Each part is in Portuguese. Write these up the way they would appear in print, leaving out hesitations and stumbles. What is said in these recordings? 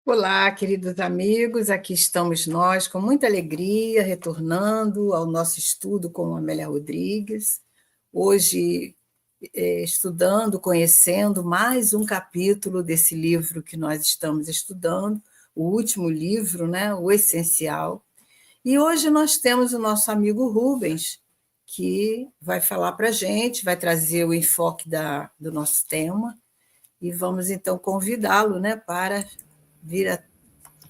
Olá, queridos amigos, aqui estamos nós com muita alegria, retornando ao nosso estudo com Amélia Rodrigues. Hoje, estudando, conhecendo mais um capítulo desse livro que nós estamos estudando, o último livro, né, O Essencial. E hoje nós temos o nosso amigo Rubens, que vai falar para a gente, vai trazer o enfoque do nosso tema, e vamos então convidá-lo, né, para vir a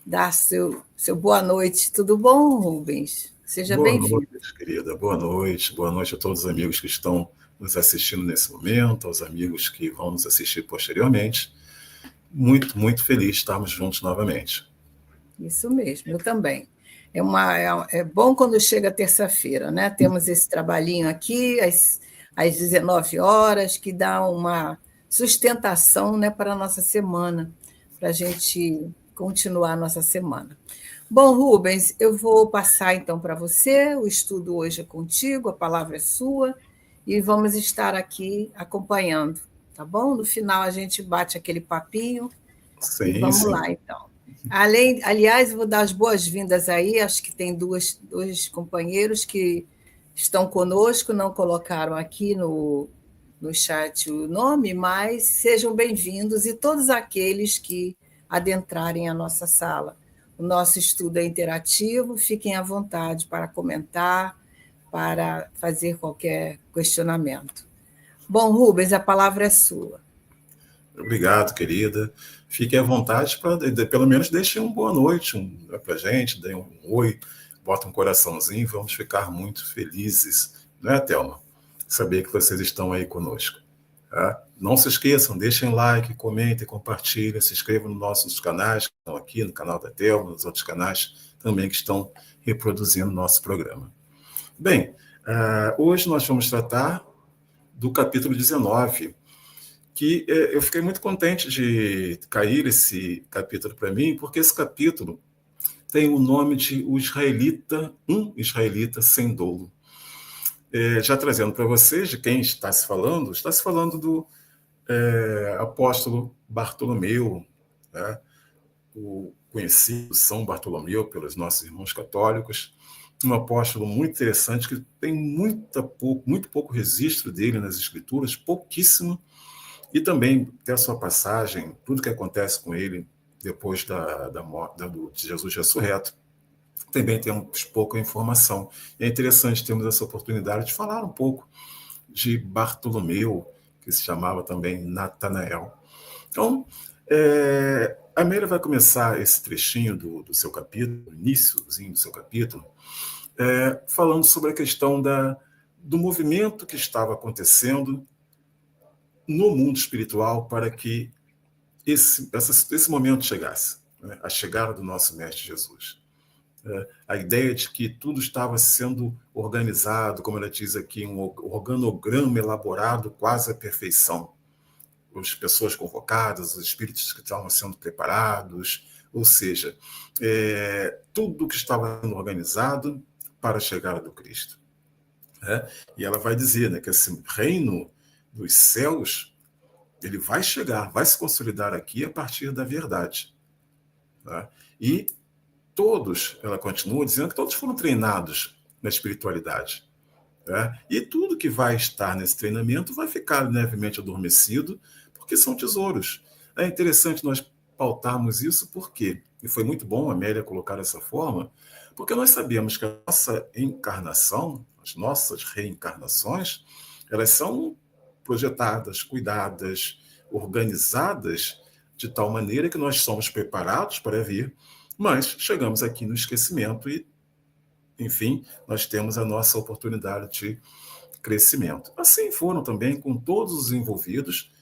dar seu boa noite. Tudo bom, Rubens? Seja Boa bem-vindo. noite, querida. Boa noite. Boa noite a todos os amigos que estão nos assistindo nesse momento, aos amigos que vão nos assistir posteriormente. Muito, muito feliz de estarmos juntos novamente. Isso mesmo, eu também. É bom quando chega terça-feira, né? Temos esse trabalhinho aqui às 19 horas, que dá uma sustentação, né, para a nossa semana, para a gente continuar a nossa semana. Bom, Rubens, eu vou passar então para você, o estudo hoje é contigo, a palavra é sua, e vamos estar aqui acompanhando, tá bom? No final a gente bate aquele papinho e Sim, vamos sim. lá, então. Aliás, eu vou dar as boas-vindas aí, acho que tem dois companheiros que estão conosco, não colocaram aqui no chat o nome, mas sejam bem-vindos e todos aqueles que adentrarem a nossa sala. O nosso estudo é interativo, fiquem à vontade para comentar, para fazer qualquer questionamento. Bom, Rubens, a palavra é sua. Obrigado, querida. Fique à vontade para, pelo menos, deixem uma boa noite para a gente, deem um oi, bota um coraçãozinho, vamos ficar muito felizes, não é, Thelma? Saber que vocês estão aí conosco. Tá? Não se esqueçam, deixem like, comentem, compartilhem, se inscrevam nos nossos canais, que estão aqui no canal da Thelma, nos outros canais também que estão reproduzindo o nosso programa. Bem, hoje nós vamos tratar do capítulo 19, que eu fiquei muito contente de cair esse capítulo para mim, porque esse capítulo tem o nome de um israelita sem dolo. Já trazendo para vocês de quem está se falando do apóstolo Bartolomeu, né? O conhecido São Bartolomeu pelos nossos irmãos católicos, um apóstolo muito interessante que tem muito pouco registro dele nas escrituras, pouquíssimo, e também tem a sua passagem, tudo que acontece com ele depois da morte de Jesus ressurreto, também temos pouca informação. E é interessante termos essa oportunidade de falar um pouco de Bartolomeu, que se chamava também Natanael. Então, a Meira vai começar esse trechinho do seu capítulo, iníciozinho do seu capítulo, falando sobre a questão do movimento que estava acontecendo no mundo espiritual para que esse momento chegasse, né? A chegada do nosso Mestre Jesus. A ideia de que tudo estava sendo organizado, como ela diz aqui, um organograma elaborado quase à perfeição. As pessoas convocadas, os espíritos que estavam sendo preparados, ou seja, tudo que estava sendo organizado para a chegada do Cristo. Né? E ela vai dizer, né, que esse reino dos céus ele vai chegar, vai se consolidar aqui a partir da verdade. Tá? E ela continua dizendo que todos foram treinados na espiritualidade. Tá? E tudo que vai estar nesse treinamento vai ficar levemente adormecido, porque são tesouros. É interessante nós pautarmos isso, porque, e foi muito bom a Amélia colocar dessa forma, porque nós sabemos que a nossa encarnação, as nossas reencarnações, elas são projetadas, cuidadas, organizadas de tal maneira que nós somos preparados para vir, mas chegamos aqui no esquecimento e, enfim, nós temos a nossa oportunidade de crescimento. Assim foram também com todos os envolvidos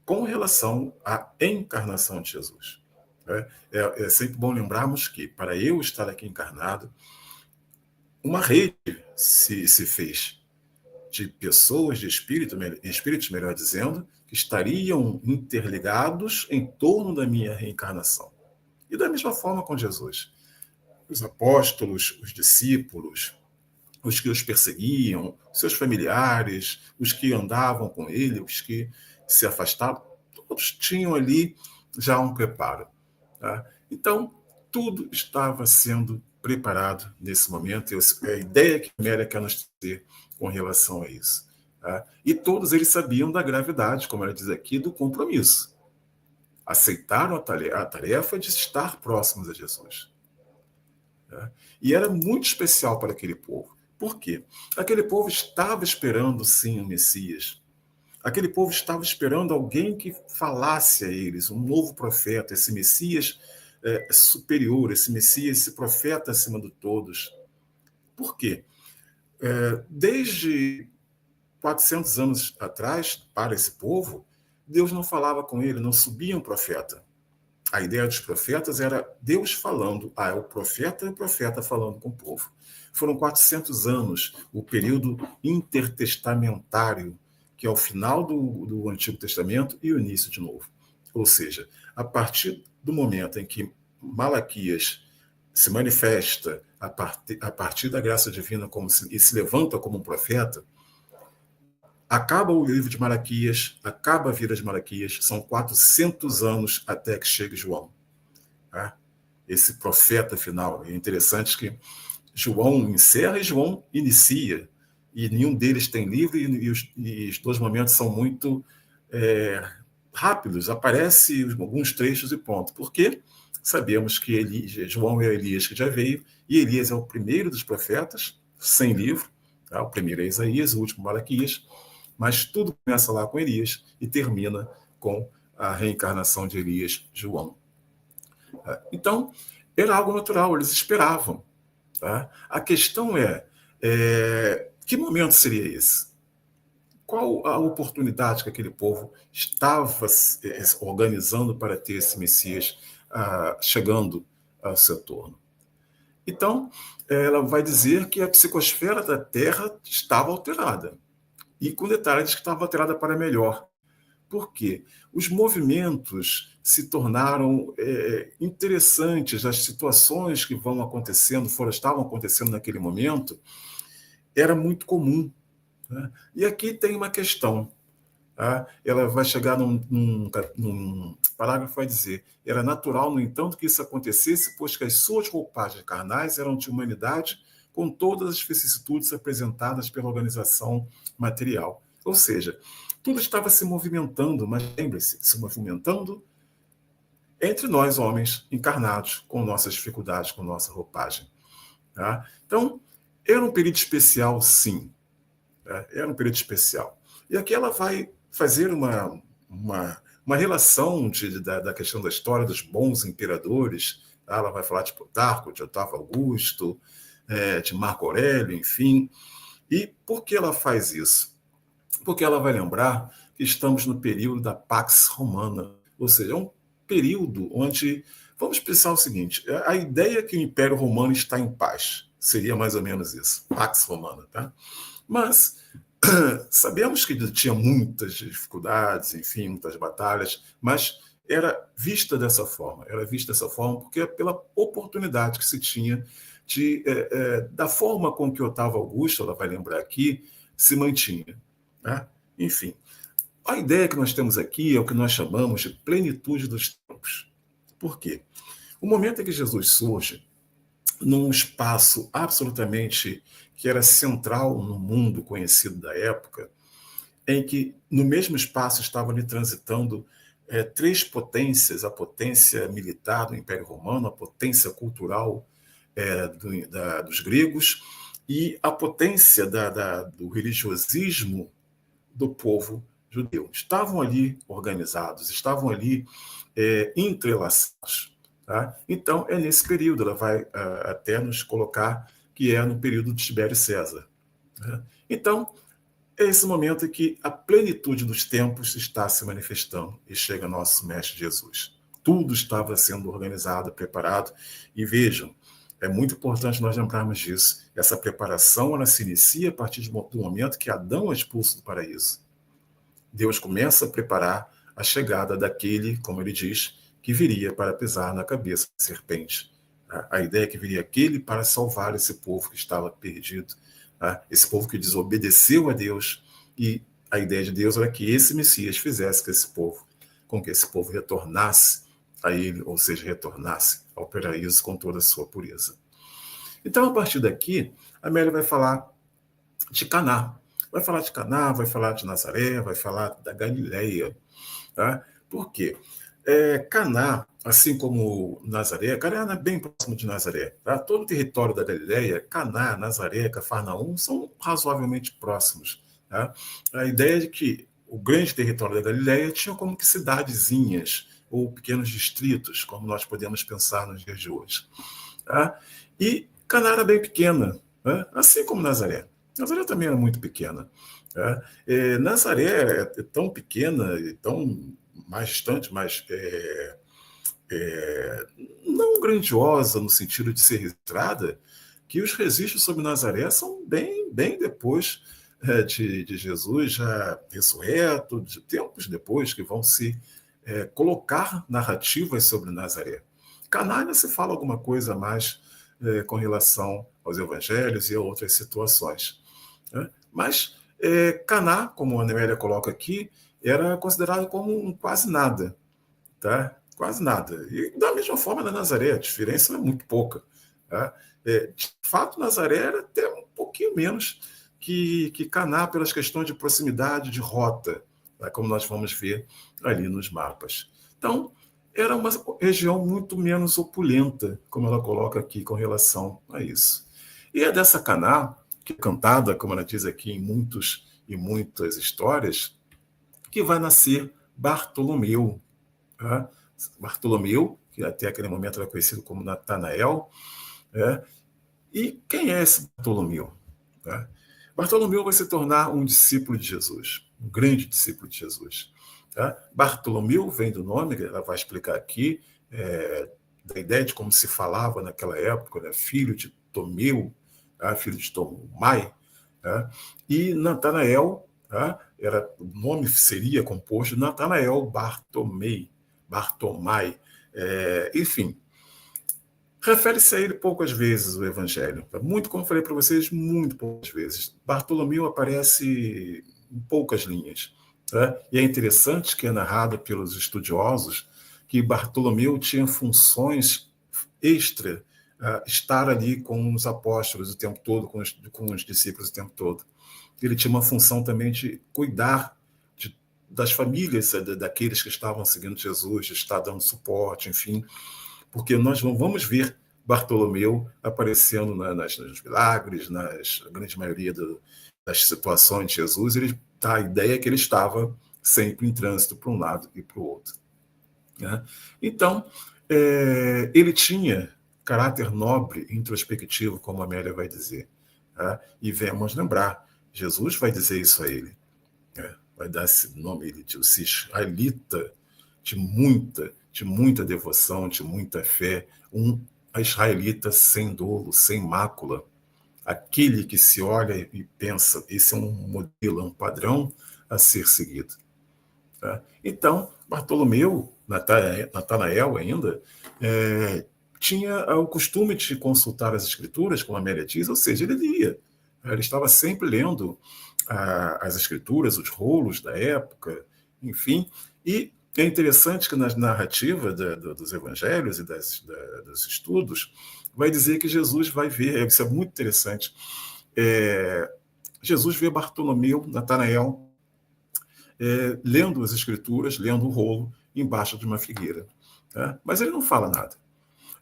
com relação à encarnação de Jesus. É sempre bom lembrarmos que, para eu estar aqui encarnado, uma rede se fez de pessoas, de espíritos, melhor dizendo, que estariam interligados em torno da minha reencarnação. E da mesma forma com Jesus. Os apóstolos, os discípulos, os que os perseguiam, seus familiares, os que andavam com ele, os que se afastavam, todos tinham ali já um preparo. Tá? Então, tudo estava sendo preparado nesse momento, e a ideia que Amélia quer nos ter com relação a isso. Tá? E todos eles sabiam da gravidade, como ela diz aqui, do compromisso. Aceitaram a tarefa de estar próximos a Jesus. Tá? E era muito especial para aquele povo. Por quê? Aquele povo estava esperando, sim, o Messias. Aquele povo estava esperando alguém que falasse a eles, um novo profeta, esse Messias superior, esse Messias, esse profeta acima de todos. Por quê? Desde 400 anos atrás, para esse povo, Deus não falava com ele, não subia um profeta. A ideia dos profetas era Deus falando, é o profeta e o profeta falando com o povo. Foram 400 anos, o período intertestamentário, que é o final do Antigo Testamento e o início de novo. Ou seja, a partir do momento em que Malaquias se manifesta a partir da graça divina e se levanta como um profeta, acaba o livro de Malaquias, acaba a vida de Malaquias, são 400 anos até que chegue João. Tá? Esse profeta final. É interessante que João encerra e João inicia, e nenhum deles tem livro, e os dois momentos são muito rápidos, aparecem alguns trechos e ponto. Por quê? Sabemos que João é Elias que já veio, e Elias é o primeiro dos profetas, sem livro, tá? O primeiro é Isaías, o último Malaquias, mas tudo começa lá com Elias e termina com a reencarnação de Elias, João. Então, era algo natural, eles esperavam. Tá? A questão que momento seria esse? Qual a oportunidade que aquele povo estava organizando para ter esse Messias chegando ao seu torno? Então, ela vai dizer que a psicosfera da Terra estava alterada. E com detalhes que estava alterada para melhor. Por quê? Os movimentos se tornaram interessantes, as situações que estavam acontecendo naquele momento, era muito comum. Né? E aqui tem uma questão. Tá? Ela vai chegar num parágrafo, vai dizer: era natural, no entanto, que isso acontecesse, pois que as suas roupagens carnais eram de humanidade, com todas as vicissitudes apresentadas pela organização material. Ou seja, tudo estava se movimentando, mas lembre-se, se movimentando entre nós, homens, encarnados, com nossas dificuldades, com nossa roupagem. Tá? Então, era um período especial, sim. Tá? Era um período especial. E aqui ela vai fazer uma relação da questão da história dos bons imperadores. Tá? Ela vai falar de Plutarco, de Otávio Augusto, de Marco Aurélio, enfim. E por que ela faz isso? Porque ela vai lembrar que estamos no período da Pax Romana, ou seja, é um período onde, vamos pensar o seguinte, a ideia que o Império Romano está em paz, seria mais ou menos isso, Pax Romana, tá? Mas sabemos que tinha muitas dificuldades, enfim, muitas batalhas, mas era vista dessa forma porque é pela oportunidade que se tinha da forma com que Otávio Augusto, ela vai lembrar aqui, se mantinha. Né? Enfim, a ideia que nós temos aqui é o que nós chamamos de plenitude dos tempos. Por quê? O momento em que Jesus surge, num espaço absolutamente que era central no mundo conhecido da época, em que no mesmo espaço estavam ali transitando três potências: a potência militar do Império Romano, a potência cultural dos gregos e a potência do religiosismo do povo judeu. Estavam ali organizados, estavam ali entrelaçados. Tá? Então, é nesse período, ela vai até nos colocar que é no período de Tibério César. Né? Então, é esse momento em que a plenitude dos tempos está se manifestando e chega nosso Mestre Jesus. Tudo estava sendo organizado, preparado, e vejam, é muito importante nós lembrarmos disso. Essa preparação ela se inicia a partir do momento que Adão é expulso do paraíso. Deus começa a preparar a chegada daquele, como ele diz, que viria para pisar na cabeça da serpente. A ideia é que viria aquele para salvar esse povo que estava perdido, esse povo que desobedeceu a Deus, e a ideia de Deus era que esse Messias fizesse com que esse povo retornasse a ele, ou seja, retornasse ao paraíso com toda a sua pureza. Então, a partir daqui, a Amélia vai falar de Caná. Vai falar de Caná, vai falar de Nazaré, vai falar da Galileia. Tá? Por quê? Caná, assim como Nazaré, Caná é bem próximo de Nazaré. Tá? Todo o território da Galileia, Caná, Nazaré, Cafarnaum, são razoavelmente próximos. Tá? A ideia é de que o grande território da Galileia tinha como que cidadezinhas ou pequenos distritos, como nós podemos pensar nos dias de hoje. Tá? E Caná era bem pequena, né? Assim como Nazaré. Nazaré também era muito pequena. Tá? Nazaré é tão pequena e tão mais distante, mas não grandiosa no sentido de ser registrada, que os registros sobre Nazaré são bem depois de Jesus já ressurreto, de tempos depois que vão se colocar narrativas sobre Nazaré. Caná ainda se fala alguma coisa mais com relação aos evangelhos e a outras situações. Né? Mas Caná, como a Amélia coloca aqui, era considerado como um quase nada. Tá? Quase nada. E da mesma forma na Nazaré, a diferença é muito pouca. Tá? De fato, Nazaré era até um pouquinho menos que Caná pelas questões de proximidade, de rota, tá? Como nós vamos ver ali nos mapas. Então, era uma região muito menos opulenta, como ela coloca aqui com relação a isso. E é dessa Caná, que é cantada, como ela diz aqui em muitas histórias, que vai nascer Bartolomeu. Tá? Bartolomeu, que até aquele momento era conhecido como Natanael. E quem é esse Bartolomeu? Tá? Bartolomeu vai se tornar um discípulo de Jesus, um grande discípulo de Jesus. Tá? Bartolomeu vem do nome, ela vai explicar aqui, da ideia de como se falava naquela época, né? Filho de Tomeu, tá? Filho de Tomai. Tá? E Natanael, tá? O nome seria composto de Natanael Bartomai, enfim. Refere-se a ele poucas vezes o Evangelho. Muito, como falei para vocês, muito poucas vezes. Bartolomeu aparece em poucas linhas. Tá? E é interessante que é narrado pelos estudiosos que Bartolomeu tinha funções extra, estar ali com os apóstolos o tempo todo, com os discípulos o tempo todo. Ele tinha uma função também de cuidar das famílias daqueles que estavam seguindo Jesus, de estar dando suporte, enfim, porque nós vamos ver Bartolomeu aparecendo nos milagres, na grande maioria das situações de Jesus, ele dá a ideia que ele estava sempre em trânsito para um lado e para o outro. Né? Então, ele tinha caráter nobre, introspectivo, como a Amélia vai dizer. Tá? E vamos lembrar, Jesus vai dizer isso a ele. Vai dar esse nome, ele diz, israelita, de muita devoção, de muita fé, a israelita sem dolo, sem mácula, aquele que se olha e pensa, esse é um modelo, um padrão a ser seguido. Tá? Então, Bartolomeu, Natanael ainda, tinha o costume de consultar as escrituras, como a Amélia diz, ou seja, ele lia. Ele estava sempre lendo as escrituras, os rolos da época, enfim, e é interessante que na narrativa dos evangelhos e dos estudos, vai dizer que Jesus vai ver, isso é muito interessante, Jesus vê Bartolomeu, Natanael, lendo as escrituras, lendo o rolo, embaixo de uma figueira. Tá? Mas ele não fala nada.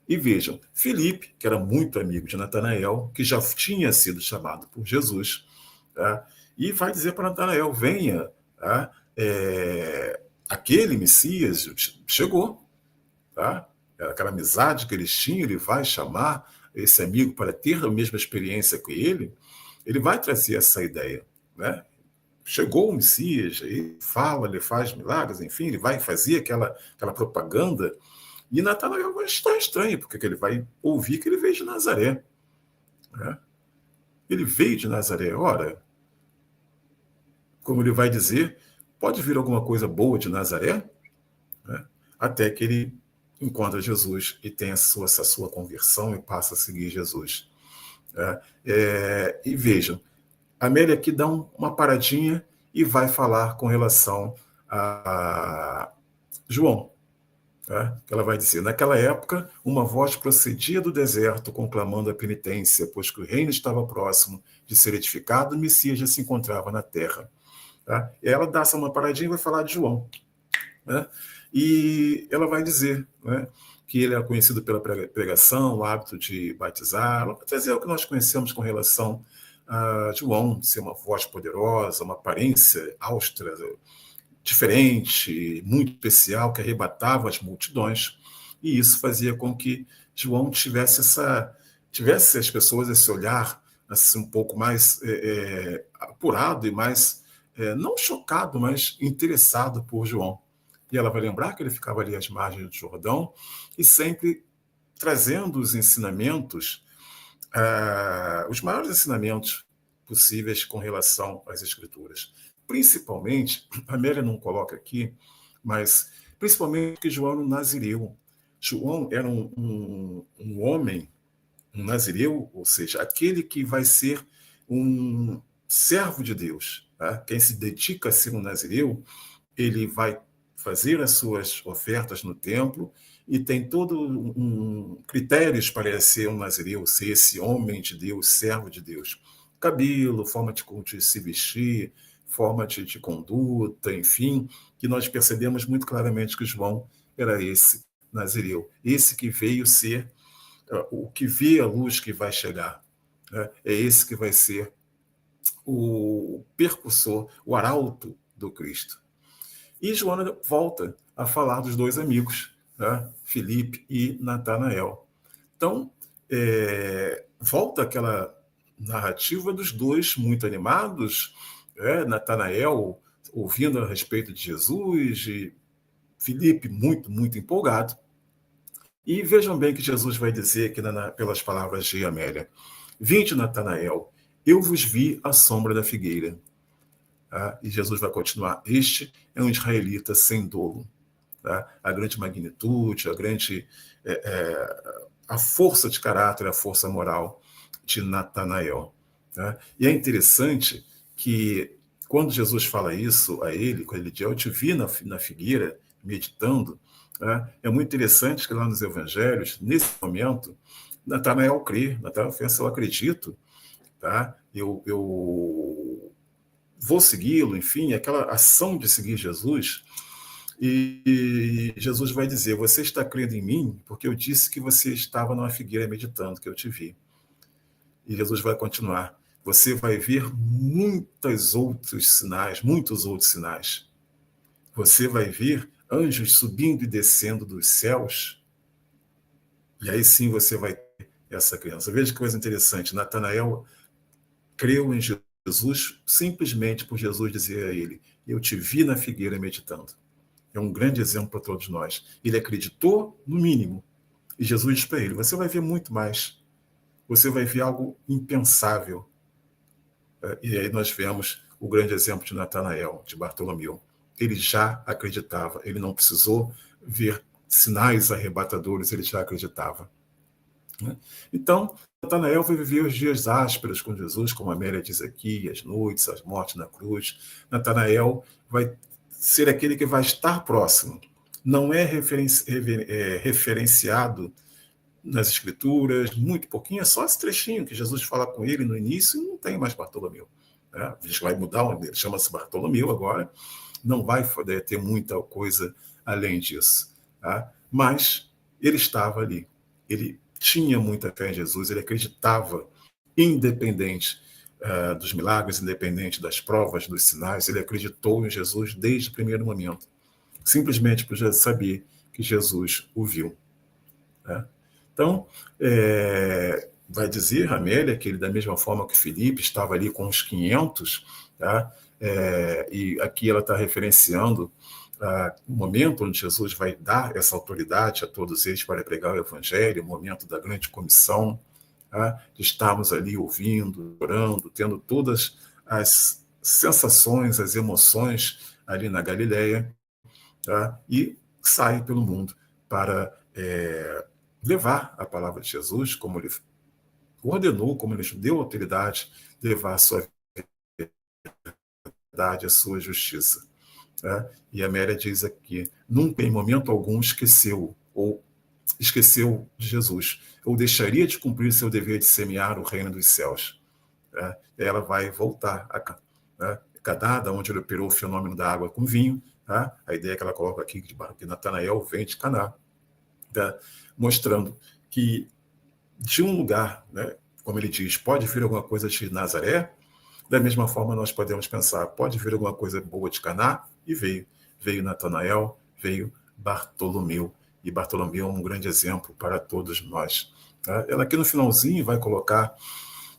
E vejam, Filipe, que era muito amigo de Natanael, que já tinha sido chamado por Jesus, tá? E vai dizer para Natanael, venha, tá? Aquele Messias chegou, tá? Aquela amizade que eles tinham, ele vai chamar esse amigo para ter a mesma experiência que ele vai trazer essa ideia, né? Chegou o Messias, ele fala, ele faz milagres, enfim, ele vai fazer aquela propaganda, e Natanael vai estar estranho, porque ele vai ouvir que ele veio de Nazaré. Né? Ele veio de Nazaré, ora, como ele vai dizer, pode vir alguma coisa boa de Nazaré? Né? Até que ele encontra Jesus e tem essa sua conversão e passa a seguir Jesus. E vejam, a Amélia aqui dá uma paradinha e vai falar com relação a João. Tá? Ela vai dizer: naquela época, uma voz procedia do deserto, conclamando a penitência, pois que o reino estava próximo de ser edificado, o Messias já se encontrava na terra. Tá? E ela dá uma paradinha e vai falar de João. Né? E ela vai dizer, né, que ele é conhecido pela pregação, o hábito de batizar. Ela vai trazer o que nós conhecemos com relação a João, ser uma voz poderosa, uma aparência austera, diferente, muito especial, que arrebatava as multidões, e isso fazia com que João tivesse as pessoas esse olhar assim, um pouco mais apurado e mais, não chocado, mas interessado por João. E ela vai lembrar que ele ficava ali às margens do Jordão e sempre trazendo os ensinamentos, os maiores ensinamentos possíveis com relação às Escrituras. Principalmente, a Amélia não coloca aqui, mas principalmente que João era um nazireu. João era um homem, um nazireu, ou seja, aquele que vai ser um servo de Deus. Tá? Quem se dedica a ser um nazireu, ele vai fazer as suas ofertas no templo e tem todo critérios para ser um nazireu, ser esse homem de Deus, servo de Deus. Cabelo, forma de se vestir, forma de conduta, enfim, que nós percebemos muito claramente que João era esse nazireu, esse que veio ser o que vê a luz que vai chegar. Né? É esse que vai ser o percussor, o arauto do Cristo. E Joana volta a falar dos dois amigos, né? Filipe e Natanael. Então, volta aquela narrativa dos dois muito animados, Natanael ouvindo a respeito de Jesus, e Filipe muito, muito empolgado. E vejam bem que Jesus vai dizer aqui pelas palavras de Amélia: vinde, Natanael, eu vos vi à sombra da figueira. Tá? E Jesus vai continuar: este é um israelita sem dolo. Tá? A grande magnitude, a força de caráter, a força moral de Natanael. Tá? E é interessante que quando Jesus fala isso a ele, quando ele diz: eu te vi na figueira meditando, tá? É muito interessante que lá nos evangelhos, nesse momento, Natanael crê, Natanael pensa: eu acredito, tá? Eu vou segui-lo, enfim, aquela ação de seguir Jesus. E Jesus vai dizer: você está crendo em mim porque eu disse que você estava numa figueira meditando, que eu te vi. E Jesus vai continuar: você vai ver muitos outros sinais. Você vai ver anjos subindo e descendo dos céus, e aí sim você vai ter essa criança. Veja que coisa interessante. Natanael creu em Jesus simplesmente por Jesus dizer a ele: eu te vi na figueira meditando. É um grande exemplo para todos nós. Ele acreditou no mínimo. E Jesus diz para ele: você vai ver muito mais. Você vai ver algo impensável. E aí nós vemos o grande exemplo de Natanael, de Bartolomeu. Ele já acreditava. Ele não precisou ver sinais arrebatadores, ele já acreditava. Então, Natanael vai viver os dias ásperos com Jesus, como a Amélia diz aqui, as noites, as mortes na cruz. Natanael vai ser aquele que vai estar próximo. Não é referenciado nas Escrituras, muito pouquinho, é só esse trechinho que Jesus fala com ele no início e não tem mais Bartolomeu. A gente vai mudar, ele chama-se Bartolomeu agora, não vai ter muita coisa além disso. Tá? Mas ele estava ali, ele tinha muita fé em Jesus, ele acreditava, independente dos milagres, independente das provas, dos sinais, ele acreditou em Jesus desde o primeiro momento, simplesmente por já saber que Jesus o viu. Né? Então, vai dizer Amélia que ele, da mesma forma que Filipe, estava ali com uns 500, tá? E aqui ela está referenciando o momento onde Jesus vai dar essa autoridade a todos eles para pregar o Evangelho, o momento da grande comissão, tá? De estarmos ali ouvindo, orando, tendo todas as sensações, as emoções ali na Galileia, tá? E sai pelo mundo para levar a palavra de Jesus, como ele ordenou, como ele deu autoridade, de levar a sua verdade, a sua justiça. né? E Amélia diz aqui, nunca em momento algum esqueceu de Jesus, ou deixaria de cumprir seu dever de semear o reino dos céus. Né? Ela vai voltar a Caná, onde ele operou o fenômeno da água com vinho, tá? A ideia que ela coloca aqui, que Natanael vem de Caná, tá? Mostrando que de um lugar, né, como ele diz, pode vir alguma coisa de Nazaré, da mesma forma nós podemos pensar, pode vir alguma coisa boa de Caná, e veio. Veio Natanael, veio Bartolomeu, e Bartolomeu é um grande exemplo para todos nós. Tá? Ela aqui no finalzinho vai colocar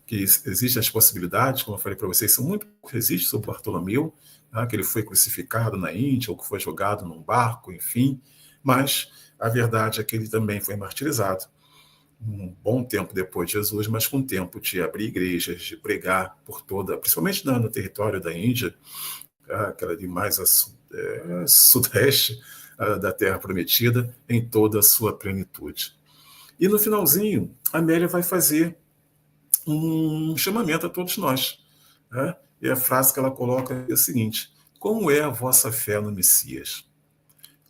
que existem as possibilidades, como eu falei para vocês, são muito poucos registros sobre Bartolomeu, tá? Que ele foi crucificado na Índia, ou que foi jogado num barco, enfim, mas a verdade é que ele também foi martirizado um bom tempo depois de Jesus, mas com o tempo de abrir igrejas, de pregar por toda, principalmente no território da Índia, aquela de mais a sudeste da Terra Prometida, em toda a sua plenitude. E no finalzinho, Amélia vai fazer um chamamento a todos nós. Né? E a frase que ela coloca é a seguinte: como é a vossa fé no Messias?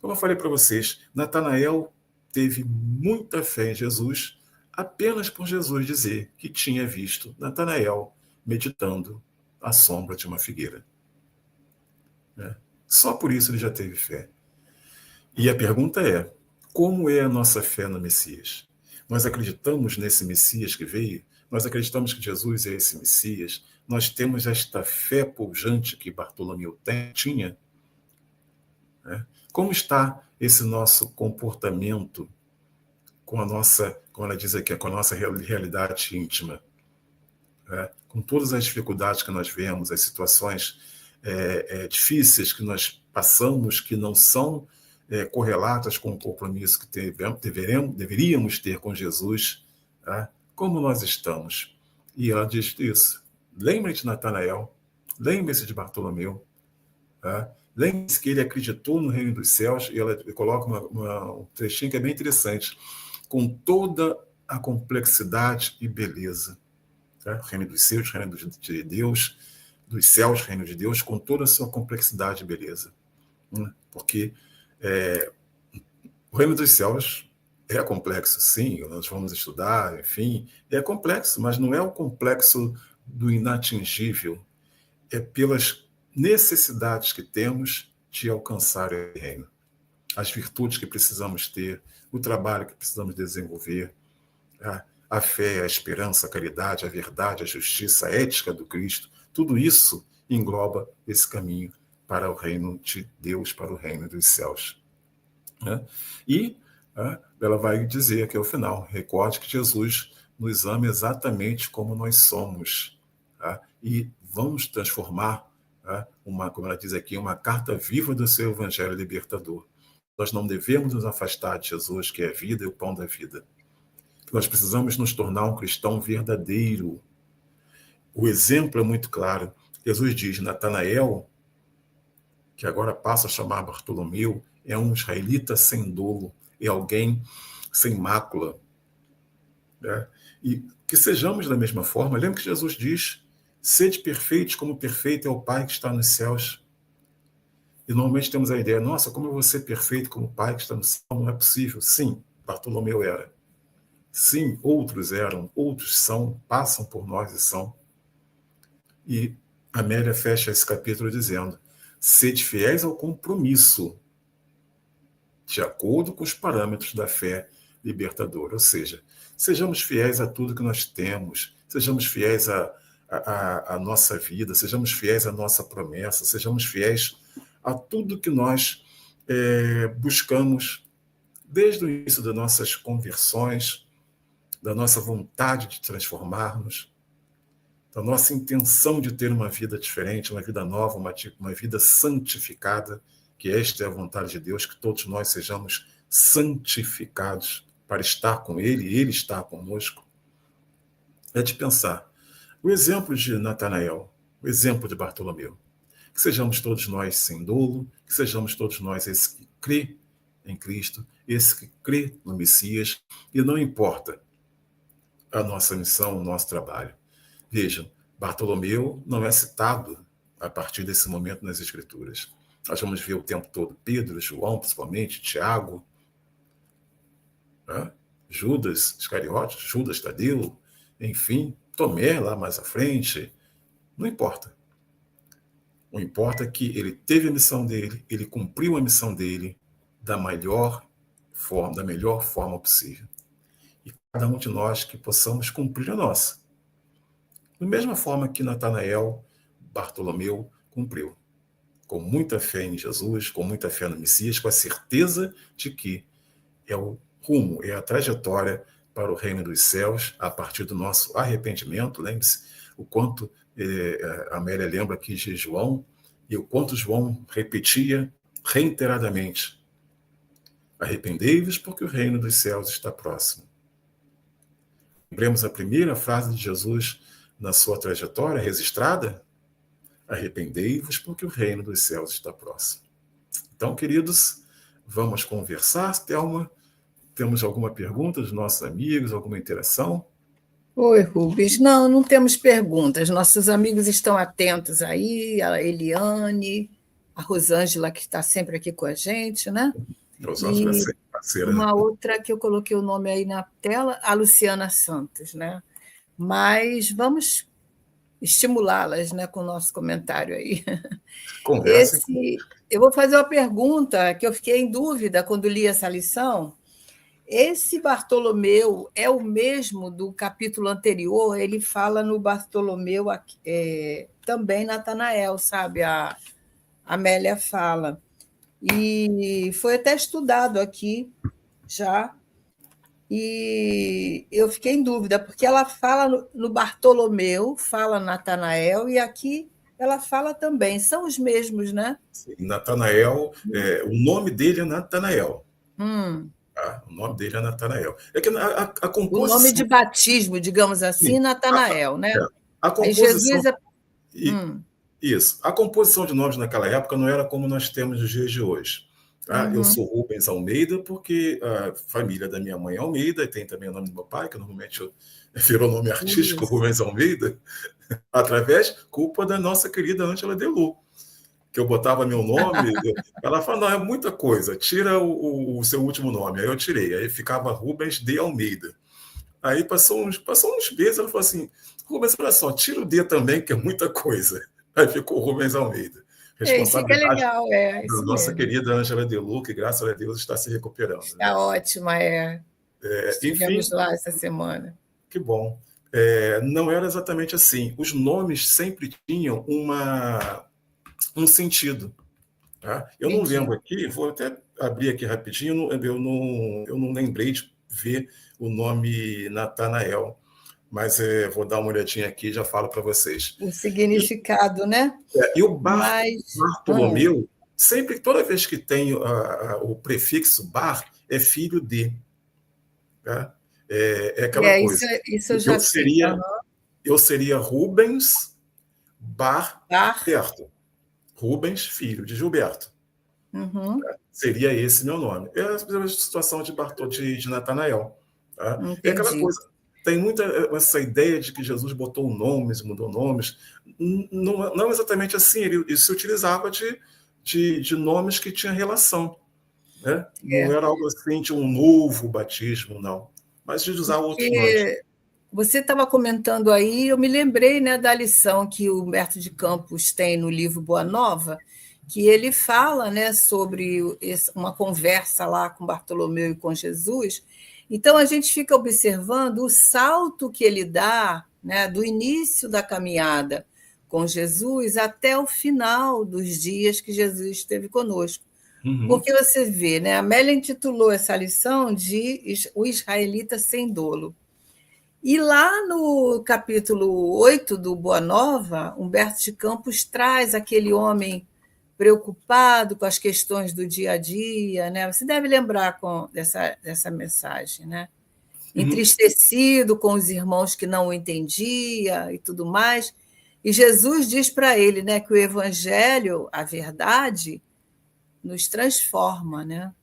Como eu falei para vocês, Natanael teve muita fé em Jesus apenas por Jesus dizer que tinha visto Natanael meditando à sombra de uma figueira. Né? Só por isso ele já teve fé. E a pergunta é, como é a nossa fé no Messias? Nós acreditamos nesse Messias que veio? Nós acreditamos que Jesus é esse Messias? Nós temos esta fé pujante que Bartolomeu tinha? Né? Como está esse nosso comportamento com a nossa, como ela diz aqui, com a nossa realidade íntima? Né? Com todas as dificuldades que nós vemos, as situações difíceis que nós passamos, que não são correlatas com o compromisso que deveríamos ter com Jesus, tá? Como nós estamos? E ela diz isso. Lembre-se de Natanael, lembre-se de Bartolomeu, tá? Lembre-se que ele acreditou no reino dos céus, e ela coloca um trechinho que é bem interessante, com toda a complexidade e beleza. Tá? O reino dos céus, o reino de Deus, dos céus, reino de Deus, com toda a sua complexidade e beleza. Porque o reino dos céus é complexo, sim, nós vamos estudar, enfim, é complexo, mas não é o complexo do inatingível, é pelas necessidades que temos de alcançar o reino, as virtudes que precisamos ter, o trabalho que precisamos desenvolver, a fé, a esperança, a caridade, a verdade, a justiça, a ética do Cristo, tudo isso engloba esse caminho para o reino de Deus, para o reino dos céus. Né? E ela vai dizer aqui ao final, recorde que Jesus nos ama exatamente como nós somos, tá? E vamos transformar, como ela diz aqui, uma carta viva do seu evangelho libertador. Nós não devemos nos afastar de Jesus, que é a vida e o pão da vida. Nós precisamos nos tornar um cristão verdadeiro. O exemplo é muito claro. Jesus diz, Natanael, que agora passa a chamar Bartolomeu, é um israelita sem dolo, é alguém sem mácula. Né? E que sejamos da mesma forma. Lembra que Jesus diz, sede perfeitos como perfeito é o Pai que está nos céus. E normalmente temos a ideia, nossa, como eu vou ser perfeito como o Pai que está no céu? Não é possível. Sim, Bartolomeu era. Sim, outros eram, outros são, passam por nós e são. E Amélia fecha esse capítulo dizendo, sede fiéis ao compromisso, de acordo com os parâmetros da fé libertadora. Ou seja, sejamos fiéis a tudo que nós temos, sejamos fiéis à nossa vida, sejamos fiéis à nossa promessa, sejamos fiéis a tudo que nós buscamos desde o início das nossas conversões, da nossa vontade de transformarmos, da nossa intenção de ter uma vida diferente, uma vida nova, uma vida santificada, que esta é a vontade de Deus, que todos nós sejamos santificados para estar com Ele e Ele estar conosco. É de pensar. O exemplo de Natanael, o exemplo de Bartolomeu. Que sejamos todos nós sem dolo, que sejamos todos nós esse que crê em Cristo, esse que crê no Messias, e não importa a nossa missão, o nosso trabalho. Vejam, Bartolomeu não é citado a partir desse momento nas Escrituras. Nós vamos ver o tempo todo Pedro, João, principalmente, Tiago, né? Judas Iscariotes, Judas Tadeu, enfim, Tomé lá mais à frente. Não importa. O que importa é que ele teve a missão dele, ele cumpriu a missão dele da melhor forma possível. E cada um de nós que possamos cumprir a nossa. Da mesma forma que Natanael, Bartolomeu cumpriu. Com muita fé em Jesus, com muita fé no Messias, com a certeza de que é o rumo, é a trajetória para o reino dos céus, a partir do nosso arrependimento. Lembre-se o quanto a Amélia lembra aqui de João, e o quanto João repetia reiteradamente: arrependei-vos, porque o reino dos céus está próximo. Lembremos a primeira frase de Jesus na sua trajetória registrada: arrependei-vos, porque o reino dos céus está próximo. Então, queridos, vamos conversar. Thelma, temos alguma pergunta dos nossos amigos, alguma interação? Oi, Rubens. Não, não temos perguntas. Nossos amigos estão atentos aí, a Eliane, a Rosângela, que está sempre aqui com a gente, né? Rosângela é parceira. Uma outra que eu coloquei o nome aí na tela, a Luciana Santos, né? Mas vamos estimulá-las, né, com o nosso comentário aí. Conversa. Eu vou fazer uma pergunta que eu fiquei em dúvida quando li essa lição. Esse Bartolomeu é o mesmo do capítulo anterior? Ele fala no Bartolomeu também Natanael, sabe? A Amélia fala. E foi até estudado aqui já. E eu fiquei em dúvida, porque ela fala no Bartolomeu, fala Natanael, e aqui ela fala também. São os mesmos, né? Natanael, o nome dele é Natanael. Tá? O nome dele é Natanael. É que a composição... O nome de batismo, digamos assim, Natanael, né? A composição... Jesus Isso. A composição de nomes naquela época não era como nós temos nos dias de hoje. Tá? Eu sou Rubens Almeida porque a família da minha mãe é Almeida, e tem também o nome do meu pai, que normalmente virou nome artístico, Rubens Almeida, através culpa da nossa querida Ângela Delu, que eu botava meu nome, ela falou, não, é muita coisa, tira o seu último nome. Aí eu tirei, aí ficava Rubens de Almeida. Aí passou uns meses, ela falou assim, Rubens, olha só, tira o D também, que é muita coisa. Aí ficou Rubens Almeida. Responsabilidade legal, isso da nossa mesmo. querida Ângela Delu, que graças a Deus está se recuperando. Está ótima, Estivemos enfim, lá essa semana. Que bom. Não era exatamente assim. Os nomes sempre tinham um sentido. Tá? Eu não lembro aqui, vou até abrir aqui rapidinho, eu não lembrei de ver o nome Natanael, mas vou dar uma olhadinha aqui e já falo para vocês. O significado, né? E o Bartolomeu, sempre, toda vez que tem o prefixo bar, é filho de. Tá? É aquela coisa. Isso eu já sei. Eu seria Rubens Barberto. Rubens, filho de Gilberto. Seria esse meu nome. É a mesma situação de Natanael. Tá? É aquela coisa. Tem muita essa ideia de que Jesus botou nomes, mudou nomes. Não exatamente assim. Ele se utilizava de nomes que tinham relação. Né? Não era algo assim de um novo batismo, não. Mas de usar outros nomes. Você estava comentando aí, eu me lembrei, né, da lição que o Humberto de Campos tem no livro Boa Nova, que ele fala, né, sobre uma conversa lá com Bartolomeu e com Jesus. Então, a gente fica observando o salto que ele dá, né, do início da caminhada com Jesus até o final dos dias que Jesus esteve conosco. Porque você vê, né, a Amélia intitulou essa lição de O Israelita Sem Dolo. E lá no capítulo 8 do Boa Nova, Humberto de Campos traz aquele homem preocupado com as questões do dia a dia, né? Você deve lembrar dessa mensagem, né? Entristecido com os irmãos que não o entendia e tudo mais. E Jesus diz para ele, né, que o evangelho, a verdade, nos transforma, né?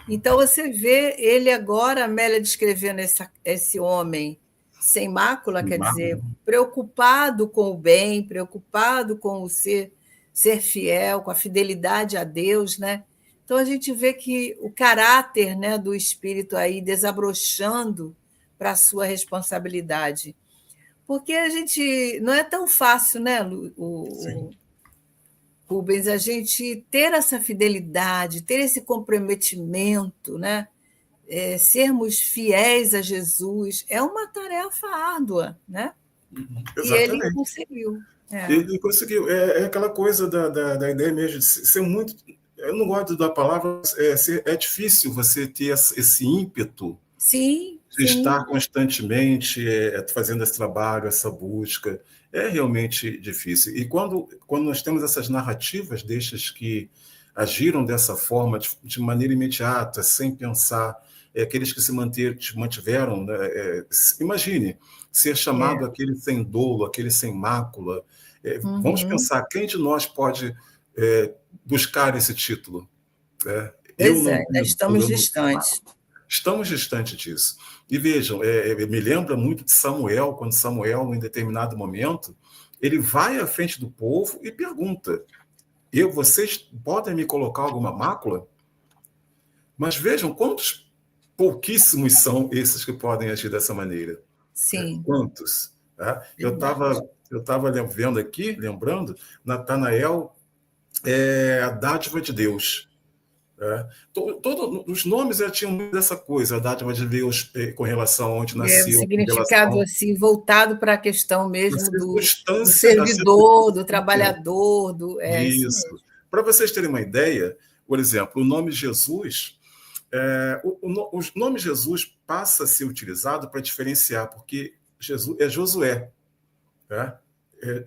Então você vê ele agora, Amélia descrevendo esse homem sem mácula, quer dizer, preocupado com o bem, preocupado com o ser ser fiel, com a fidelidade a Deus, né? Então a gente vê que o caráter, né, do espírito aí desabrochando para a sua responsabilidade. Porque a gente não é tão fácil, né, Sim. Rubens, a gente ter essa fidelidade, ter esse comprometimento, né? Sermos fiéis a Jesus é uma tarefa árdua, né? E ele Exatamente. conseguiu. Ele conseguiu. É aquela coisa da ideia mesmo de ser muito. Eu não gosto da palavra. É difícil você ter esse ímpeto Sim, de estar sim, constantemente fazendo esse trabalho, essa busca. É realmente difícil. E quando nós temos essas narrativas destes que agiram dessa forma, de maneira imediata, sem pensar, aqueles que se mantiveram, né, imagine ser chamado é. aquele sem dolo, aquele sem mácula. Vamos Uhum. pensar, quem de nós pode buscar esse título? Eu Pois é, não ainda tenho estamos dolo, eu não tenho mácula. distantes. Estamos distantes disso. E vejam, me lembra muito de Samuel, quando Samuel, em determinado momento, ele vai à frente do povo e pergunta: vocês podem me colocar alguma mácula? Mas vejam quantos pouquíssimos são esses que podem agir dessa maneira. Sim, Quantos? Tá? Eu verdade. estava vendo aqui, lembrando, Natanael a dádiva de Deus. Todos os nomes já tinham muito dessa coisa, a dádiva de Deus com relação a onde Um nasceu, com significado relação assim voltado para a questão a mesmo do circunstância, servidor, do do tempo. trabalhador, é isso Isso. mesmo. Para vocês terem uma ideia, por exemplo, o nome Jesus, o nome Jesus passa a ser utilizado para diferenciar, porque Jesus é Josué. Né?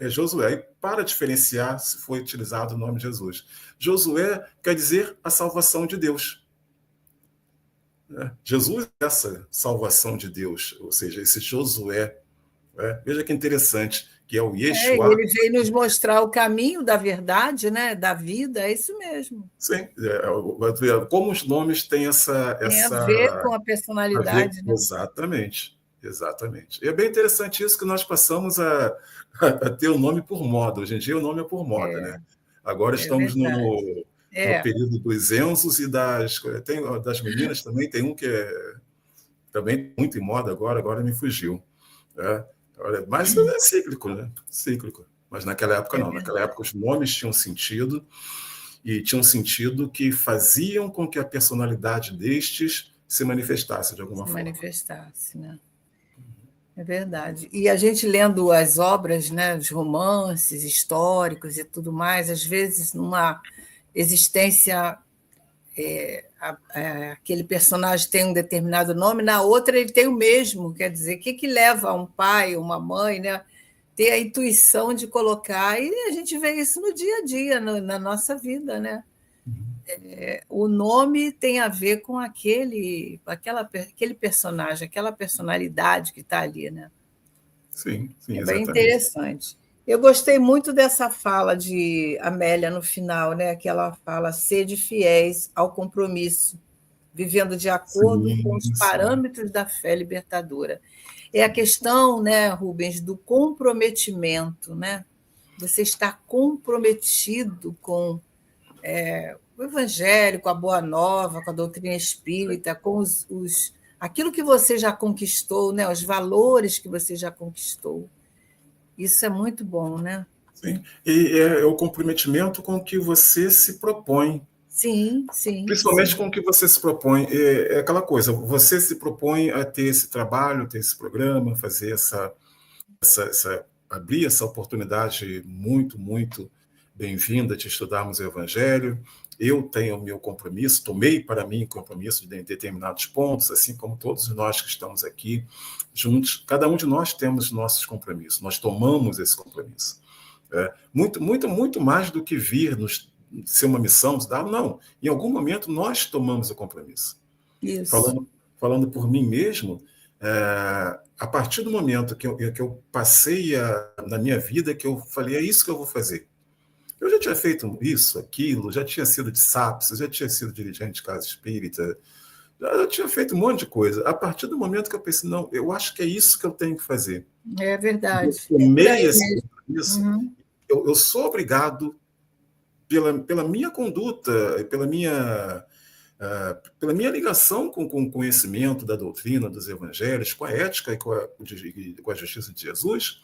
É Josué. E para diferenciar, se foi utilizado o nome de Jesus. Josué quer dizer a salvação de Deus. Jesus é essa salvação de Deus, ou seja, esse Josué. Veja que interessante, que é o Yeshua. Ele veio nos mostrar o caminho da verdade, né? Da vida, é isso mesmo. Sim, como os nomes têm Tem a ver com a a ver, personalidade, né? exatamente, exatamente. E é bem interessante isso que nós passamos a ter o nome por moda. Hoje em dia o nome é por moda, É, né? Agora é estamos verdade. no É, período dos Enzos e das meninas também, tem um que é também muito em moda agora me fugiu. Né? Mas é cíclico, né? Cíclico. Mas naquela época é não. Naquela verdade. época os nomes tinham sentido e tinham sentido que faziam com que a personalidade destes se manifestasse de alguma Se forma. manifestasse, né? É verdade. E a gente lendo as obras, né, os romances históricos e tudo mais, às vezes numa existência aquele personagem tem um determinado nome, na outra ele tem o mesmo. Quer dizer, o que leva um pai, uma mãe, né, ter a intuição de colocar? E a gente vê isso no dia a dia, na nossa vida, né? O nome tem a ver com aquele personagem, aquela personalidade que está ali, né? Sim, sim, É bem exatamente. interessante. Eu gostei muito dessa fala de Amélia no final, né? Que ela fala: sede fiéis ao compromisso, vivendo de acordo com Sim, os sim. parâmetros da fé libertadora. É a questão, né, Rubens, do comprometimento, né? Você está comprometido com o Evangelho, com a Boa Nova, com a doutrina espírita, com aquilo que você já conquistou, né? Os valores que você já conquistou. Isso é muito bom, né? Sim. E é o comprometimento com o que você se propõe. Sim, sim, Principalmente sim. com o que você se propõe. É aquela coisa, você se propõe a ter esse trabalho, ter esse programa, fazer abrir essa oportunidade muito, muito bem-vinda de estudarmos o Evangelho. Eu tenho o meu compromisso, tomei para mim o compromisso de determinados pontos, assim como todos nós que estamos aqui juntos. Cada um de nós temos nossos compromissos, nós tomamos esse compromisso. Muito, muito, muito mais do que vir nos ser uma missão, não. Em algum momento nós tomamos o compromisso. Isso. Falando por mim mesmo, a partir do momento que eu passei na minha vida, que eu falei, é isso que eu vou fazer. Eu já tinha feito isso, aquilo, já tinha sido de SAPS, já tinha sido dirigente de casa espírita, já tinha feito um monte de coisa. A partir do momento que eu pensei, não, eu acho que é isso que eu tenho que fazer. É Eu verdade. É por tomei aí esse mesmo. compromisso, Uhum. eu sou obrigado pela minha conduta, pela minha ligação com o conhecimento da doutrina, dos evangelhos, com a ética e com a justiça de Jesus,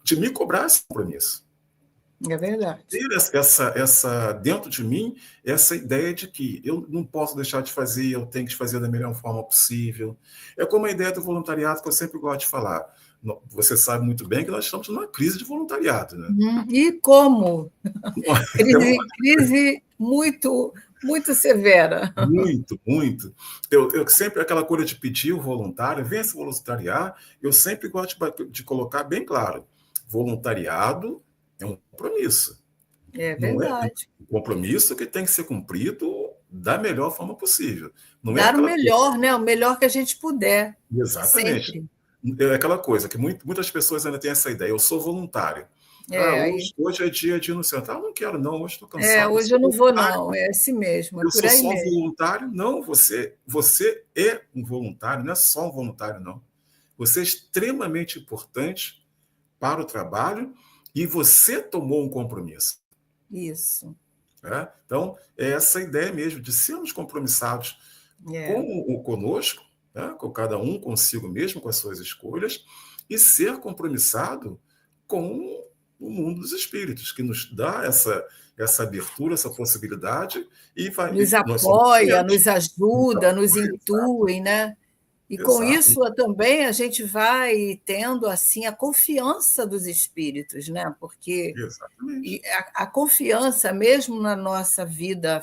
de me cobrar esse compromisso. É verdade. Ter dentro de mim essa ideia de que eu não posso deixar de fazer, eu tenho que fazer da melhor forma possível. É como a ideia do voluntariado que eu sempre gosto de falar. Você sabe muito bem que nós estamos numa crise de voluntariado, né? E como? Crise muito, muito severa. Muito, muito. Eu sempre, aquela coisa de pedir o voluntário, venha se voluntariar, eu sempre gosto de colocar bem claro, voluntariado é um compromisso. É Não é verdade. um compromisso que tem que ser cumprido da melhor forma possível. Não é Dar o aquela coisa. melhor, né? O melhor que a gente puder. Exatamente. Sempre. É aquela coisa que muitas pessoas ainda têm essa ideia, eu sou voluntário. Hoje é dia de ir no centro. Não quero não, hoje estou cansado. Hoje eu não vou não, é assim mesmo, é Eu por sou aí só um mesmo. voluntário? Não, você é um voluntário, não é só um voluntário, não. Você é extremamente importante para o trabalho e você tomou um compromisso. Isso. Né? Então, é essa ideia mesmo de sermos compromissados conosco, né? Com cada um consigo mesmo, com as suas escolhas, e ser compromissado com o mundo dos espíritos, que nos dá essa abertura, essa possibilidade, e Nos nós somos apoia, pequenos. nos ajuda, nos intui, né? E com Exato. isso também a gente vai tendo assim a confiança dos espíritos, né? Porque Exatamente. a confiança, mesmo na nossa vida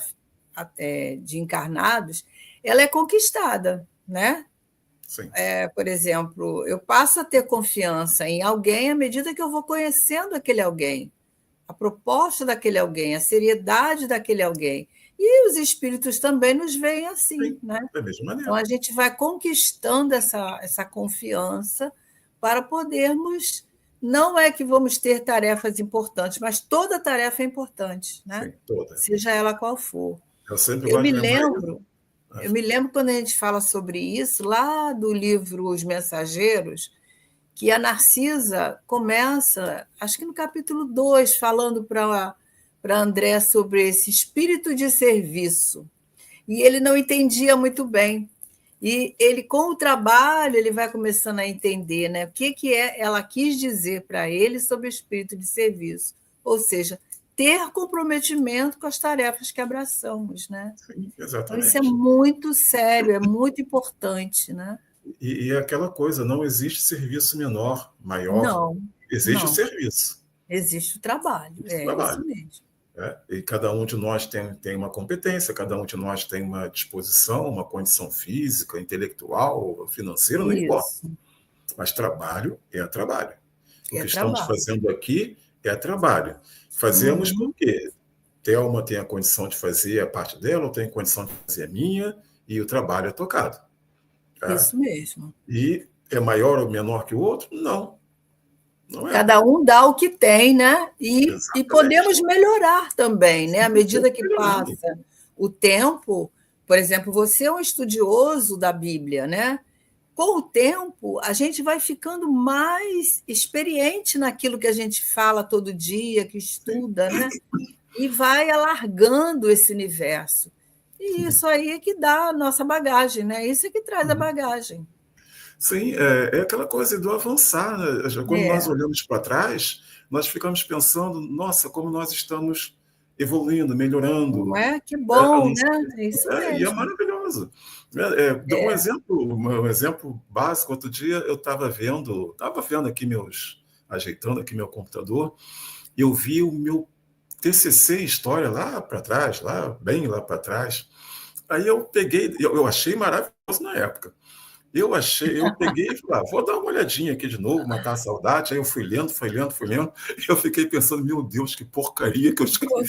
de encarnados, ela é conquistada, né? Sim. Por exemplo, eu passo a ter confiança em alguém à medida que eu vou conhecendo aquele alguém, a proposta daquele alguém, a seriedade daquele alguém. E os espíritos também nos veem assim, Sim, né? da mesma maneira. Então, a gente vai conquistando essa confiança para podermos. Não é que vamos ter tarefas importantes, mas toda tarefa é importante, né? Sim, toda. Seja ela qual for. Eu sempre Eu gosto me de lembrar lembro, eu me lembro quando a gente fala sobre isso, lá do livro Os Mensageiros, que a Narcisa começa, acho que no capítulo 2, falando para André sobre esse espírito de serviço. E ele não entendia muito bem. E ele, com o trabalho, ele vai começando a entender, né, o que ela quis dizer para ele sobre o espírito de serviço. Ou seja, ter comprometimento com as tarefas que abraçamos, né? Sim, Então, isso é exatamente. muito sério, é muito importante, né? E é aquela coisa, não existe serviço menor, maior, Não, existe o não. serviço. Existe o trabalho, Existe o é isso trabalho. mesmo. E cada um de nós tem uma competência, cada um de nós tem uma disposição, uma condição física, intelectual, financeira, não importa. Isso, Mas trabalho é trabalho. O é que estamos trabalho. fazendo aqui é trabalho. Fazemos Uhum, porque Thelma tem a condição de fazer a parte dela, eu tenho a condição de fazer a minha, e o trabalho é tocado. Tá? isso mesmo. E é maior ou menor que o outro? Não, não é. Cada um dá o que tem, né? E Exatamente. podemos melhorar também, né? À Sim, medida sempre que melhorando. passa o tempo, por exemplo, você é um estudioso da Bíblia, né? Com o tempo, a gente vai ficando mais experiente naquilo que a gente fala todo dia, que Sim. estuda, né? E vai alargando esse universo. E isso aí é que dá a nossa bagagem, né? Isso é que traz a bagagem. Sim, é aquela coisa do avançar, né? Quando nós É, olhamos para trás, nós ficamos pensando, nossa, como nós estamos evoluindo, não melhorando. é? Que bom, Não né? sei. É isso E é mesmo. maravilhoso. Dou um exemplo básico. Outro dia eu estava vendo aqui ajeitando aqui meu computador, e eu vi o meu TCC História lá para trás, bem lá para trás. Aí eu peguei, eu achei maravilhoso na época. Eu peguei e falei, vou dar uma olhadinha aqui de novo, matar a saudade. Aí eu fui lendo, fui lendo, fui lendo. Eu fiquei pensando, meu Deus, que porcaria que eu escrevi.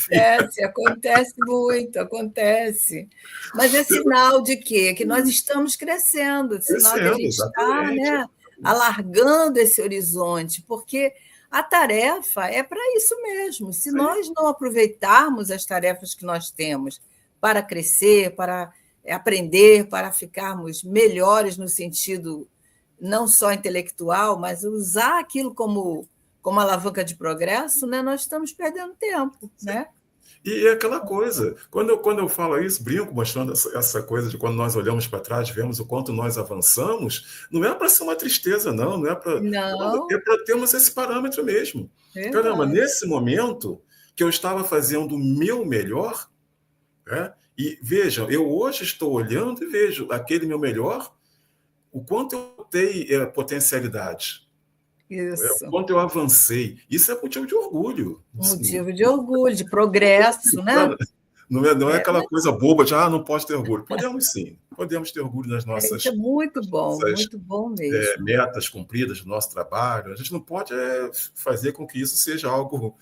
Acontece muito, acontece. Mas é sinal de quê? Que nós estamos crescendo, sinal que a Crescendo, gente está, exatamente. né, alargando esse horizonte, porque a tarefa é para isso mesmo. Se Sim, nós não aproveitarmos as tarefas que nós temos para crescer, para aprender, para ficarmos melhores no sentido não só intelectual, mas usar aquilo como alavanca de progresso, né, nós estamos perdendo tempo, sim. né? E é aquela coisa, quando eu falo isso, brinco mostrando essa coisa de quando nós olhamos para trás, vemos o quanto nós avançamos, não é para ser uma tristeza, não é para. Não, Não, é para termos esse parâmetro mesmo. Caramba, verdade. nesse momento que eu estava fazendo o meu melhor, né? E vejam, eu hoje estou olhando e vejo aquele meu melhor, o quanto eu tenho potencialidade, o Isso. quanto eu avancei. Isso é motivo de orgulho. Motivo de orgulho, de progresso, né? Não é É, aquela coisa boba de não pode ter orgulho. Podemos sim, podemos ter orgulho nas isso é nossas, muito bom mesmo. metas cumpridas do nosso trabalho. A gente não pode fazer com que isso seja algo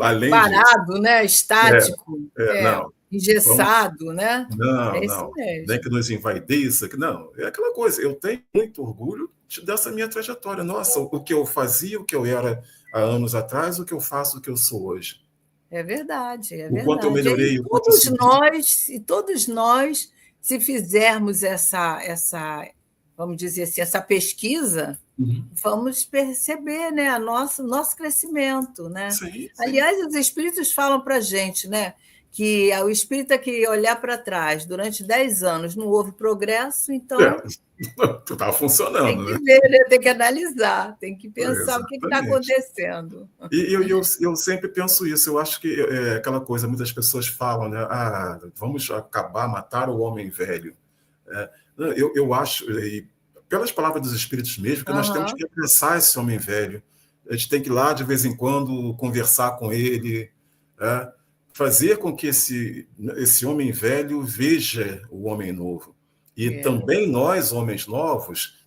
além disso. Parado, né? Estático, Não, vamos, engessado, né? não, É isso não. Nem que mesmo. nos invadiça, que não. É aquela coisa, eu tenho muito orgulho dessa minha trajetória. Nossa, o que eu fazia, o que eu era há anos atrás, o que eu faço, o que eu sou hoje. É verdade, é O quanto eu verdade. melhorei, o quanto eu subi. E todos nós, se fizermos vamos dizer assim, essa pesquisa, Uhum. vamos perceber, né, o nosso crescimento, né? Sim, sim. Aliás, os espíritos falam para a gente, né, que o espírita que olhar para trás durante 10 anos não houve progresso, então Estava tem funcionando, que né? ver, né? Tem que analisar, tem que pensar o que está Exatamente. acontecendo. E eu sempre penso isso. Eu acho que é aquela coisa, muitas pessoas falam, né? Vamos acabar, matar o homem velho. É, eu acho, e pelas palavras dos Espíritos mesmo, que nós temos Aham, que apressar esse homem velho. A gente tem que ir lá de vez em quando conversar com ele, é, fazer com que esse homem velho veja o homem novo. E é. também nós, homens novos,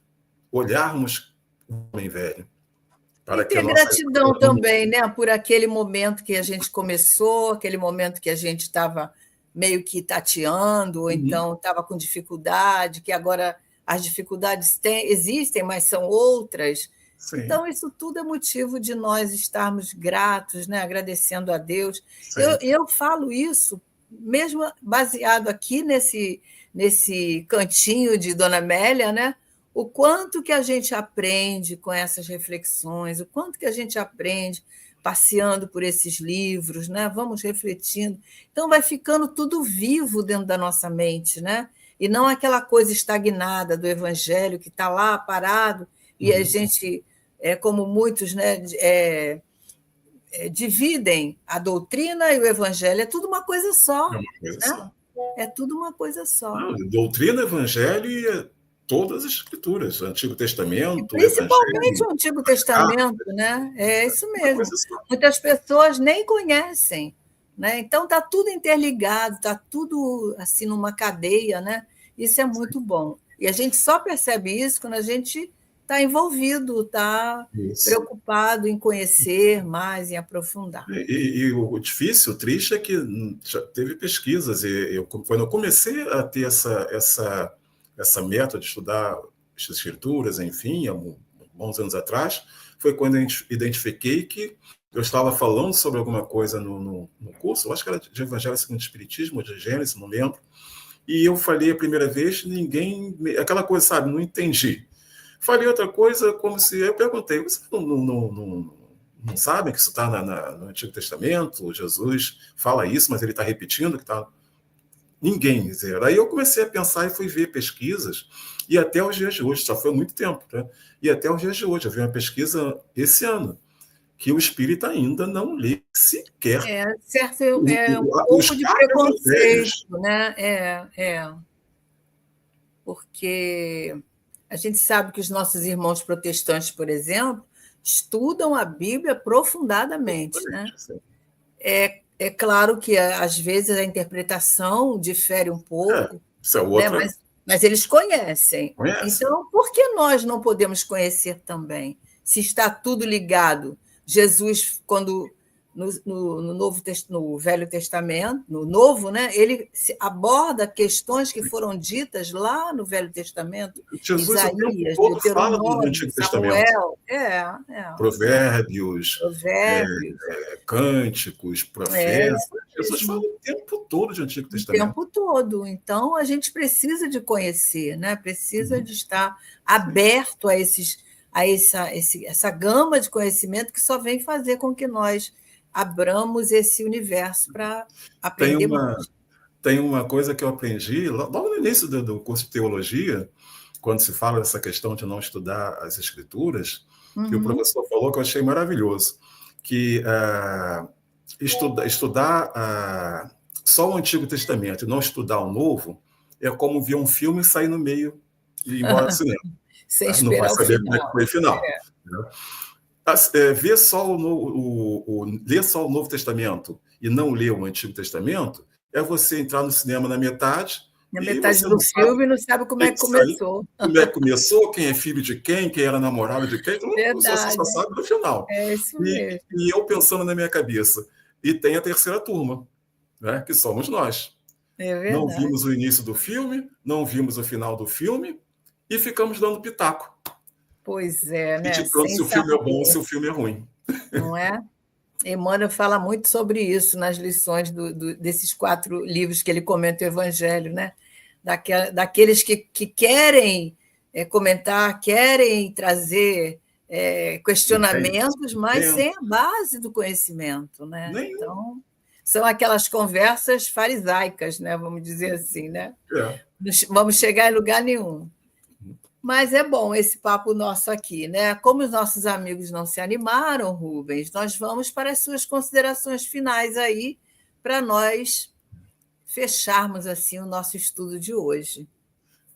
olharmos o homem velho, E para que a ter nossa. gratidão também, né, por aquele momento que a gente começou, aquele momento que a gente estava meio que tateando, ou Uhum. então estava com dificuldade, que agora as dificuldades existem, mas são outras. Sim, Então, isso tudo é motivo de nós estarmos gratos, né, agradecendo a Deus. sempre. Eu falo isso, mesmo baseado aqui nesse cantinho de Dona Amélia, né? O quanto que a gente aprende com essas reflexões, o quanto que a gente aprende passeando por esses livros, né? Vamos refletindo. Então vai ficando tudo vivo dentro da nossa mente, né? E não aquela coisa estagnada do evangelho que está lá parado e a Uhum. gente, como muitos, né, dividem a doutrina e o evangelho, é tudo uma coisa É só, uma coisa né? só. É tudo uma coisa só. Não, doutrina, evangelho e todas as escrituras, Antigo E Testamento, principalmente Evangelho, o Antigo carta, Testamento, né? É isso uma mesmo. coisa só. Muitas pessoas nem conhecem, né? Então está tudo interligado, está tudo assim numa cadeia, né? Isso é muito bom. E a gente só percebe isso quando a gente está envolvido, está Isso. preocupado em conhecer mais, em aprofundar. E o difícil, o triste é que já teve pesquisas, e quando eu comecei a ter essa meta de estudar as escrituras, enfim, há bons anos atrás, foi quando eu identifiquei que eu estava falando sobre alguma coisa no curso, eu acho que era de Evangelho segundo o Espiritismo, ou de Gênesis, não lembro, e eu falei a primeira vez, aquela coisa, sabe, não entendi. Falei outra coisa, como se. Eu perguntei, vocês não sabem que isso está no Antigo Testamento? Jesus fala isso, mas ele está repetindo que está. Ninguém, zero. Aí eu comecei a pensar e fui ver pesquisas, e até os dias de hoje, já foi muito tempo, né? E até os dias de hoje, eu vi uma pesquisa esse ano, que o espírita ainda não lê sequer Certo, é um os pouco de quatro preconceito, evangelhos. né? Porque a gente sabe que os nossos irmãos protestantes, por exemplo, estudam a Bíblia aprofundadamente, né? Exatamente, assim. É claro que às vezes a interpretação difere um pouco, Isso é né? outra. Mas eles conhecem. Conhece? Então, por que nós não podemos conhecer também? Se está tudo ligado. Jesus, quando no Velho Testamento, no Novo, né, ele aborda questões que foram ditas lá no Velho Testamento, Jesus o tempo Isaías, todo fala do Deuteronômio, Antigo Testamento. Samuel, Provérbios, Provérbios, cânticos, profetas. isso Jesus fala mesmo. o tempo todo de Antigo O Testamento. tempo todo. Então, a gente precisa de conhecer, né? Precisa Uhum. de estar Sim. aberto a essa gama de conhecimento que só vem fazer com que nós abramos esse universo para Tem aprender uma, mais. tem uma coisa que eu aprendi logo no início do curso de teologia, quando se fala dessa questão de não estudar as escrituras, que o Uhum. professor falou que eu achei maravilhoso, que estudar só o Antigo Testamento e não estudar o Novo é como ver um filme e sair no meio e ir embora do cinema. Sem Tá? Não vai esperar o saber como é que final. foi o final. Né? Ver só ler só o Novo Testamento e não ler o Antigo Testamento é você entrar no cinema na metade Na e metade você do não sabe filme não sabe como é quem que saiu, começou. como é que começou, quem é filho de quem era namorado de quem, você só Verdade, sabe no final. é isso E, mesmo. e eu pensando na minha cabeça, e tem a terceira turma, né, que somos nós. É Não verdade. vimos o início do filme, não vimos o final do filme e ficamos dando pitaco, Pois é, né? criticando Sem se o filme é bom ou saber, se o filme é ruim. não é? Emmanuel fala muito sobre isso nas lições desses 4 livros que ele comenta o Evangelho, né? Daqueles que querem comentar, querem trazer Ideias, questionamentos, mas sem a base do conhecimento, né? nenhum. Então, são aquelas conversas farisaicas, né? Vamos dizer assim, né? É. Não vamos chegar em lugar nenhum. Mas é bom esse papo nosso aqui, né? Como os nossos amigos não se animaram, Rubens, nós vamos para as suas considerações finais aí, para nós fecharmos assim o nosso estudo de hoje.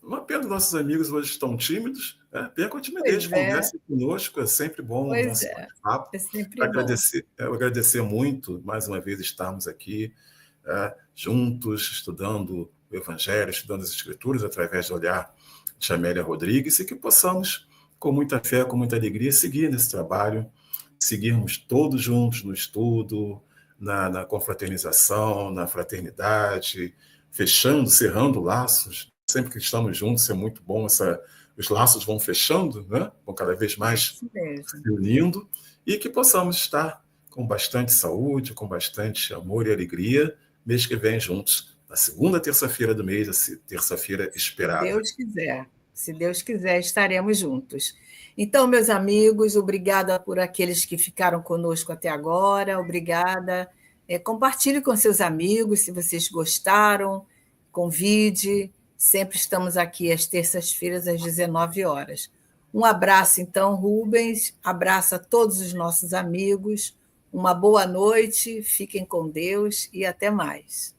Uma pena que nossos amigos hoje estão tímidos. Percam a timidez, Pois é, conversem conosco, é sempre bom o pois nosso é, bate-papo. é sempre bom. Agradecer muito, mais uma vez, estarmos aqui juntos, estudando o Evangelho, estudando as Escrituras, através do olhar de Amélia Rodrigues, e que possamos, com muita fé, com muita alegria, seguir nesse trabalho, seguirmos todos juntos no estudo, na confraternização, na fraternidade, fechando, cerrando laços. Sempre que estamos juntos, é muito bom, os laços vão fechando, né? Vão cada vez É mais isso mesmo. se unindo, e que possamos estar com bastante saúde, com bastante amor e alegria, mês que vem juntos, na segunda terça-feira do mês, a terça-feira Se esperada. Deus quiser, se Deus quiser, estaremos juntos. Então, meus amigos, obrigada por aqueles que ficaram conosco até agora, obrigada. Compartilhe com seus amigos, se vocês gostaram, convide. Sempre estamos aqui às terças-feiras, às 19 horas. Um abraço, então, Rubens, abraço a todos os nossos amigos, uma boa noite, fiquem com Deus e até mais.